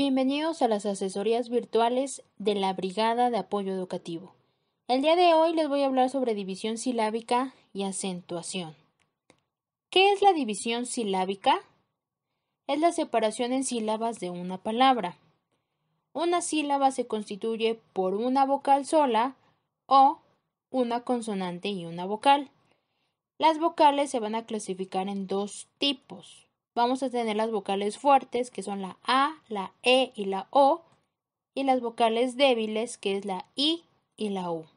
Bienvenidos a las asesorías virtuales de la Brigada de Apoyo Educativo. El día de hoy les voy a hablar sobre división silábica y acentuación. ¿Qué es la división silábica? Es la separación en sílabas de una palabra. Una sílaba se constituye por una vocal sola o una consonante y una vocal. Las vocales se van a clasificar en dos tipos. Vamos a tener las vocales fuertes, que son la A, la E y la O, y las vocales débiles, que es la I y la U.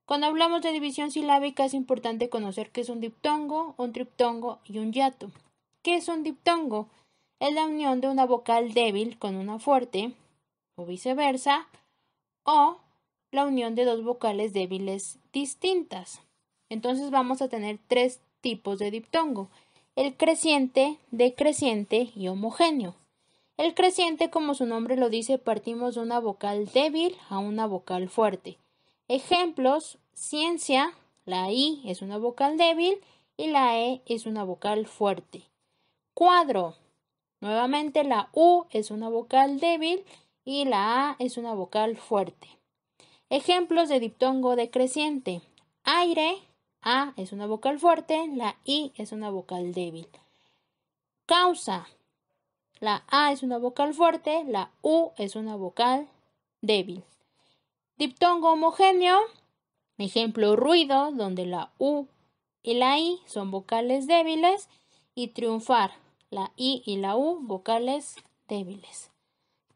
Cuando hablamos de división silábica es importante conocer qué es un diptongo, un triptongo y un hiato. ¿Qué es un diptongo? Es la unión de una vocal débil con una fuerte, o viceversa, o la unión de dos vocales débiles distintas. Entonces vamos a tener tres tipos de diptongo: el creciente, decreciente y homogéneo. El creciente, como su nombre lo dice, partimos de una vocal débil a una vocal fuerte. Ejemplos: ciencia, la I es una vocal débil y la E es una vocal fuerte. Cuadro, nuevamente la U es una vocal débil y la A es una vocal fuerte. Ejemplos de diptongo decreciente: aire, A es una vocal fuerte, la I es una vocal débil. Causa, la A es una vocal fuerte, la U es una vocal débil. Diptongo homogéneo, ejemplo ruido, donde la U y la I son vocales débiles, y triunfar, la I y la U vocales débiles.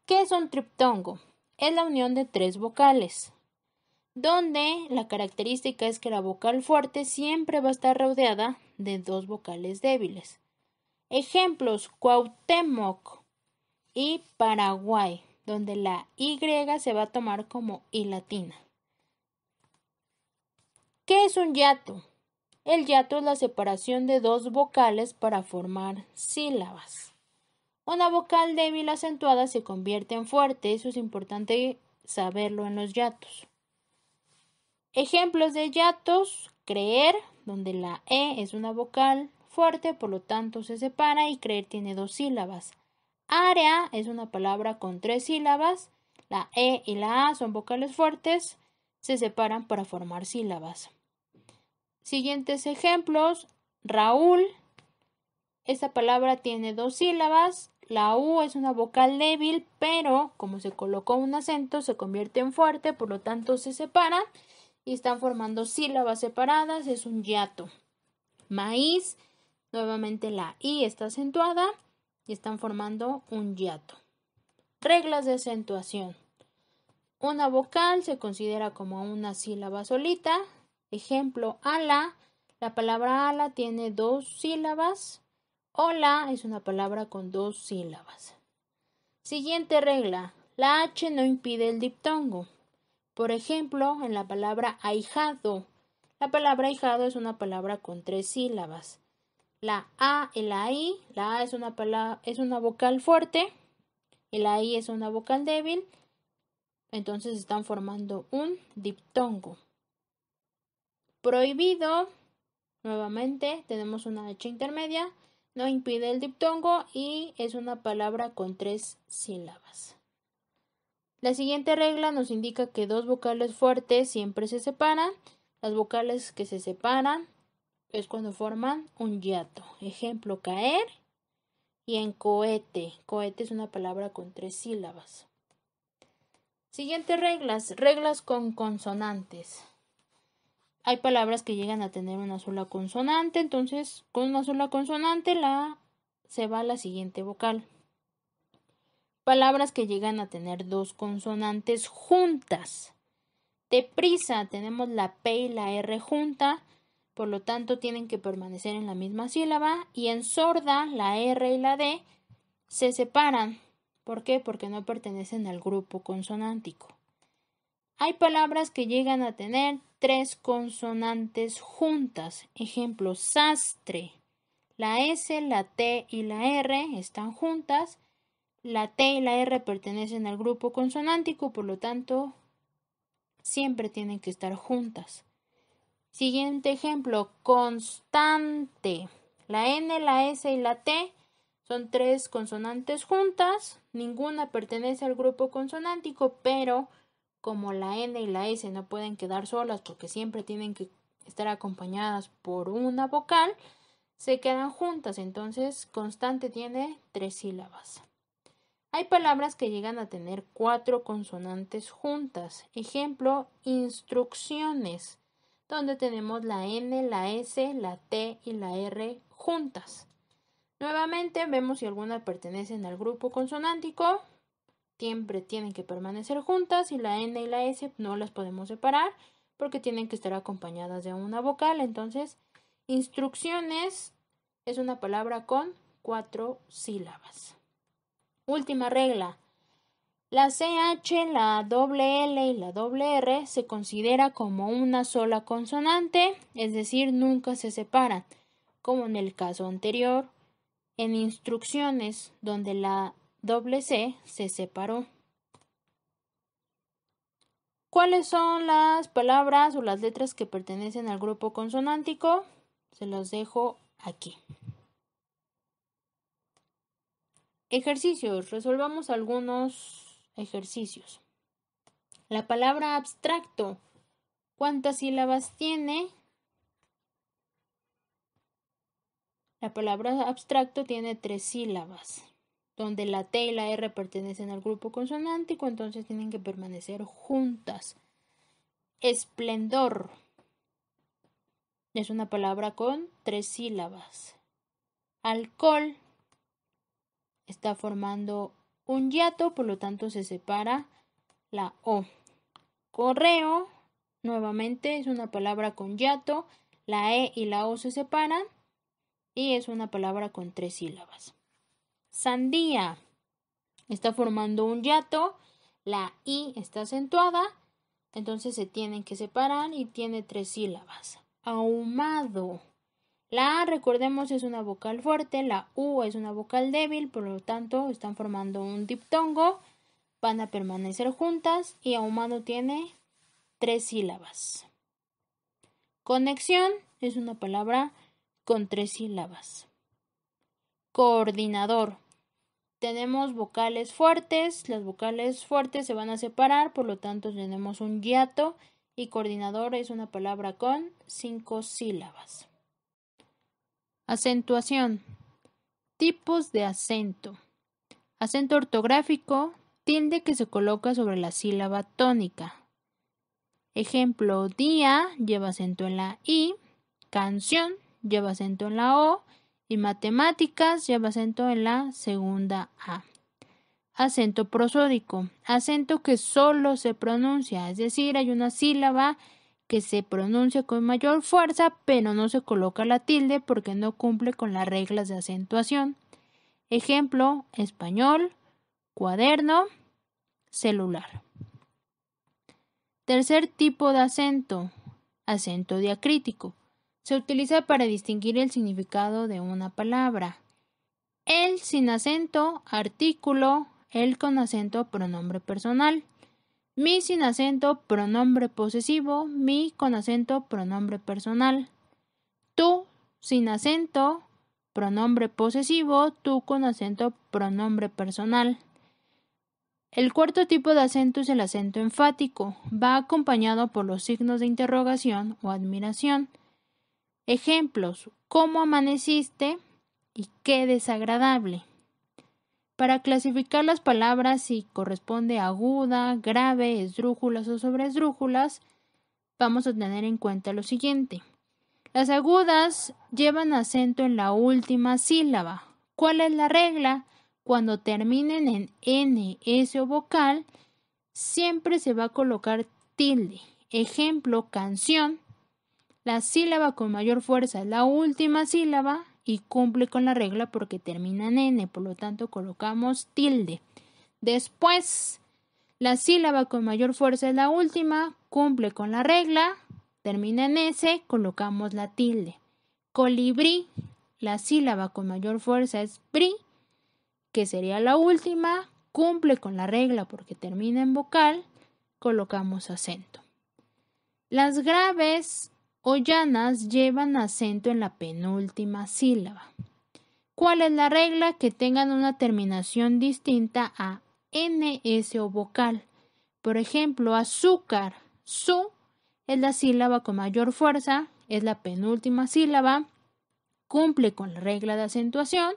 ¿Qué es un triptongo? Es la unión de tres vocales, donde la característica es que la vocal fuerte siempre va a estar rodeada de dos vocales débiles. Ejemplos: Cuauhtémoc y Paraguay, donde la Y se va a tomar como I latina. ¿Qué es un hiato? El hiato es la separación de dos vocales para formar sílabas. Una vocal débil acentuada se convierte en fuerte, eso es importante saberlo en los hiatos. Ejemplos de hiatos: creer, donde la E es una vocal fuerte, por lo tanto se separa, y creer tiene dos sílabas. Área es una palabra con tres sílabas, la E y la A son vocales fuertes, se separan para formar sílabas. Siguientes ejemplos: Raúl, esta palabra tiene dos sílabas, la U es una vocal débil, pero como se colocó un acento se convierte en fuerte, por lo tanto se separan y están formando sílabas separadas, es un hiato. Maíz, nuevamente la I está acentuada y están formando un hiato. Reglas de acentuación. Una vocal se considera como una sílaba solita. Ejemplo: ala, la palabra ala tiene dos sílabas. Hola es una palabra con dos sílabas. Siguiente regla: la H no impide el diptongo. Por ejemplo, en la palabra ahijado. La palabra ahijado es una palabra con tres sílabas. La A y la I, la A es una vocal fuerte y la I es una vocal débil, entonces están formando un diptongo. Prohibido, nuevamente tenemos una H intermedia, no impide el diptongo y es una palabra con tres sílabas. La siguiente regla nos indica que dos vocales fuertes siempre se separan. Las vocales que se separan es cuando forman un hiato. Ejemplo: caer y en cohete. Cohete es una palabra con tres sílabas. Siguientes reglas. Reglas con consonantes. Hay palabras que llegan a tener una sola consonante, entonces con una sola consonante se va a la siguiente vocal. Palabras que llegan a tener dos consonantes juntas. Deprisa tenemos la P y la R junta, por lo tanto tienen que permanecer en la misma sílaba. Y en sorda la R y la D se separan. ¿Por qué? Porque no pertenecen al grupo consonántico. Hay palabras que llegan a tener tres consonantes juntas. Ejemplo: sastre. La S, la T y la R están juntas. La T y la R pertenecen al grupo consonántico, por lo tanto, siempre tienen que estar juntas. Siguiente ejemplo: constante. La N, la S y la T Son 3 consonantes juntas, ninguna pertenece al grupo consonántico, pero como la N y la S no pueden quedar solas porque siempre tienen que estar acompañadas por una vocal, se quedan juntas, entonces constante tiene 3 sílabas. Hay palabras que llegan a tener 4 consonantes juntas. Ejemplo, instrucciones, donde tenemos la N, la S, la T y la R juntas. Nuevamente vemos si alguna pertenecen al grupo consonántico. Siempre tienen que permanecer juntas y la N y la S no las podemos separar porque tienen que estar acompañadas de una vocal. Entonces, instrucciones es una palabra con 4 sílabas. Última regla. La CH, la doble L y la doble R se considera como una sola consonante, es decir, nunca se separan, como en el caso anterior, en instrucciones, donde la doble C se separó. ¿Cuáles son las palabras o las letras que pertenecen al grupo consonántico? Se los dejo aquí. Ejercicios. Resolvamos algunos ejercicios. La palabra abstracto. ¿Cuántas sílabas tiene? La palabra abstracto tiene 3 sílabas, donde la T y la R pertenecen al grupo consonántico, entonces tienen que permanecer juntas. Esplendor. Es una palabra con 3 sílabas. Alcohol. Está formando un hiato, por lo tanto se separa la O. Correo, nuevamente es una palabra con hiato, la E y la O se separan y es una palabra con 3 sílabas. Sandía, está formando un hiato, la I está acentuada, entonces se tienen que separar y tiene 3 sílabas. Ahumado. La A, recordemos, es una vocal fuerte, la U es una vocal débil, por lo tanto están formando un diptongo, van a permanecer juntas y ahumado tiene 3 sílabas. Conexión es una palabra con 3 sílabas. Coordinador. Tenemos vocales fuertes, las vocales fuertes se van a separar, por lo tanto tenemos un hiato y coordinador es una palabra con 5 sílabas. Acentuación. Tipos de acento. Acento ortográfico, tilde que se coloca sobre la sílaba tónica. Ejemplo, día lleva acento en la I, canción lleva acento en la O y matemáticas lleva acento en la segunda A. Acento prosódico, acento que solo se pronuncia, es decir, hay una sílaba que se pronuncia con mayor fuerza, pero no se coloca la tilde porque no cumple con las reglas de acentuación. Ejemplo, español, cuaderno, celular. Tercer tipo de acento, acento diacrítico. Se utiliza para distinguir el significado de una palabra. El sin acento, artículo, el con acento, pronombre personal. Mi sin acento, pronombre posesivo, mi con acento, pronombre personal. Tú sin acento, pronombre posesivo, tú con acento, pronombre personal. El cuarto tipo de acento es el acento enfático. Va acompañado por los signos de interrogación o admiración. Ejemplos: ¿cómo amaneciste? Y qué desagradable. Para clasificar las palabras si corresponde aguda, grave, esdrújulas o sobreesdrújulas, vamos a tener en cuenta lo siguiente. Las agudas llevan acento en la última sílaba. ¿Cuál es la regla? Cuando terminen en N, S o vocal, siempre se va a colocar tilde. Ejemplo, canción. La sílaba con mayor fuerza es la última sílaba y cumple con la regla porque termina en N, por lo tanto colocamos tilde. Después, la sílaba con mayor fuerza es la última, cumple con la regla, termina en S, colocamos la tilde. Colibrí, la sílaba con mayor fuerza es bri, que sería la última, cumple con la regla porque termina en vocal, colocamos acento. Las graves o llanas llevan acento en la penúltima sílaba. ¿Cuál es la regla? Que tengan una terminación distinta a NS o vocal. Por ejemplo, azúcar, su es la sílaba con mayor fuerza, es la penúltima sílaba, cumple con la regla de acentuación,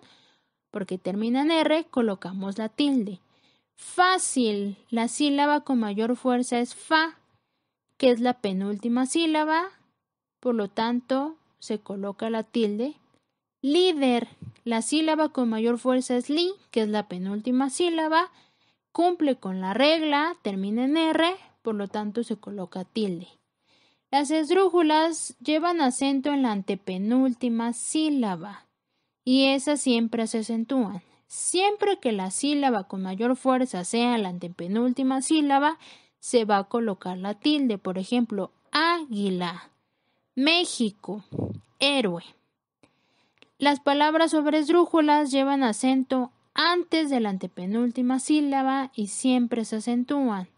porque termina en R, colocamos la tilde. Fácil, la sílaba con mayor fuerza es fa, que es la penúltima sílaba, por lo tanto se coloca la tilde. Líder, la sílaba con mayor fuerza es li, que es la penúltima sílaba, cumple con la regla, termina en R, por lo tanto se coloca tilde. Las esdrújulas llevan acento en la antepenúltima sílaba y esas siempre se acentúan. Siempre que la sílaba con mayor fuerza sea la antepenúltima sílaba, se va a colocar la tilde. Por ejemplo, águila, México, héroe. Las palabras sobre esdrújulas llevan acento antes de la antepenúltima sílaba y siempre se acentúan.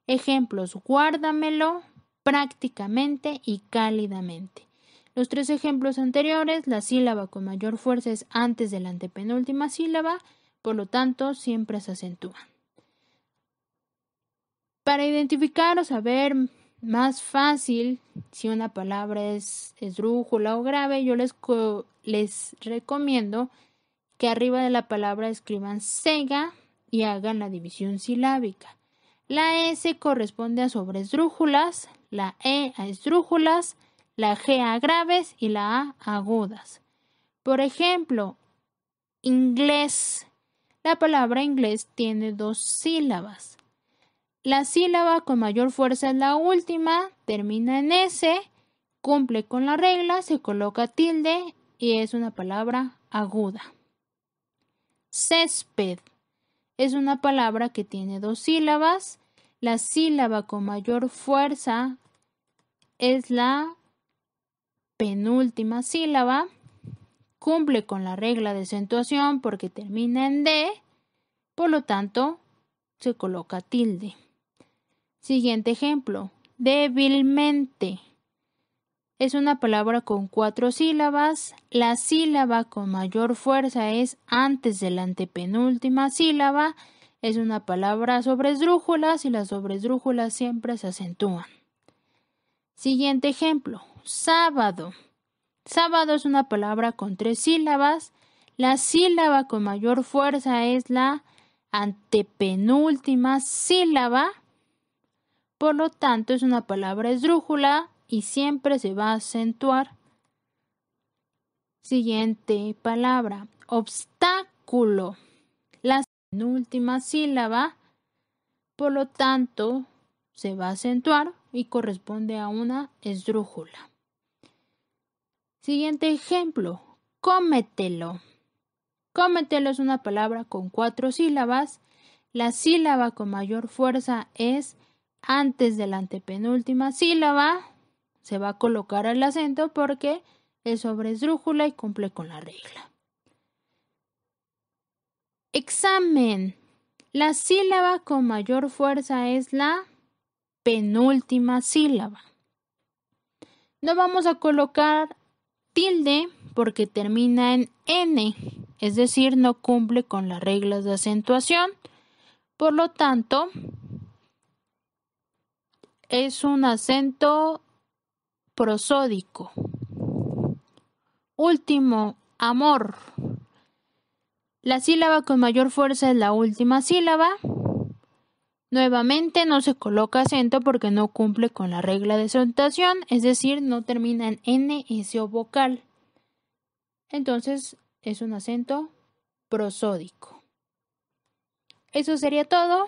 Ejemplos: guárdamelo, prácticamente y cálidamente. Los tres ejemplos anteriores, la sílaba con mayor fuerza es antes de la antepenúltima sílaba, por lo tanto siempre se acentúan. Para identificar o saber más fácil si una palabra es esdrújula o grave, yo les recomiendo que arriba de la palabra escriban sega y hagan la división silábica. La S corresponde a sobresdrújulas, la E a esdrújulas, la G a graves y la A a agudas. Por ejemplo, inglés. La palabra inglés tiene 2 sílabas. La sílaba con mayor fuerza es la última, termina en S, cumple con la regla, se coloca tilde y es una palabra aguda. Césped es una palabra que tiene 2 sílabas. La sílaba con mayor fuerza es la penúltima sílaba, cumple con la regla de acentuación porque termina en D, por lo tanto se coloca tilde. Siguiente ejemplo, débilmente. Es una palabra con 4 sílabas. La sílaba con mayor fuerza es antes de la antepenúltima sílaba. Es una palabra sobre esdrújulas y las sobresdrújulas siempre se acentúan. Siguiente ejemplo, sábado. Sábado es una palabra con 3 sílabas. La sílaba con mayor fuerza es la antepenúltima sílaba. Por lo tanto, es una palabra esdrújula y siempre se va a acentuar. Siguiente palabra, obstáculo. La penúltima sílaba, por lo tanto, se va a acentuar y corresponde a una esdrújula. Siguiente ejemplo, cómetelo. Cómetelo es una palabra con 4 sílabas. La sílaba con mayor fuerza es antes de la antepenúltima sílaba. Se va a colocar el acento porque es sobre esdrújula y cumple con la regla. Examen. La sílaba con mayor fuerza es la penúltima sílaba. No vamos a colocar tilde porque termina en N, es decir, no cumple con las reglas de acentuación. Por lo tanto, es un acento prosódico. Último, amor. La sílaba con mayor fuerza es la última sílaba. Nuevamente no se coloca acento porque no cumple con la regla de acentuación, es decir, no termina en N, S o vocal. Entonces es un acento prosódico. Eso sería todo.